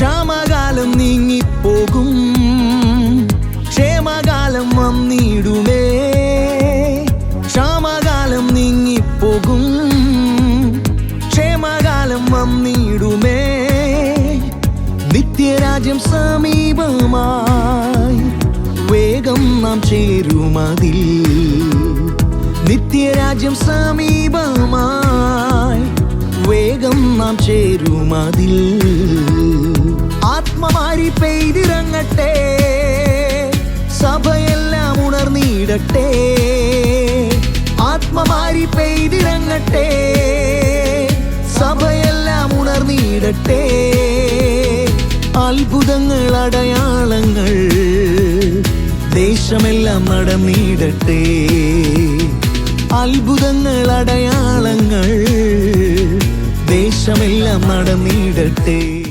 ക്ഷാമകാലം നീങ്ങിപ്പോകും, ക്ഷേമകാലം വന്നിടുമേ. ക്ഷാമകാലം നീങ്ങിപ്പോകും, ക്ഷേമകാലം വന്നിടുമേ. നിത്യരാജ്യം സമീപമായി, വേഗം നാം ചേരുമതിൽ. നിത്യരാജ്യം സമീപമായി, വേഗം നാം ചേരുമതിൽ. ആത്മമാരി പെയ്തിറങ്ങട്ടെ, സഭയെല്ലാം ഉണർന്നിടട്ടെ. ആത്മമാരി പെയ്തിറങ്ങട്ടെ, സഭയെല്ലാം ഉണർന്നിടട്ടെ. അത്ഭുതങ്ങൾ അടയാളങ്ങൾ ദേശമെല്ലാം നടന്നിടട്ടെ. അത്ഭുതങ്ങൾ അടയാളങ്ങൾ ദേശമെല്ലാം നടന്നിടട്ടെ.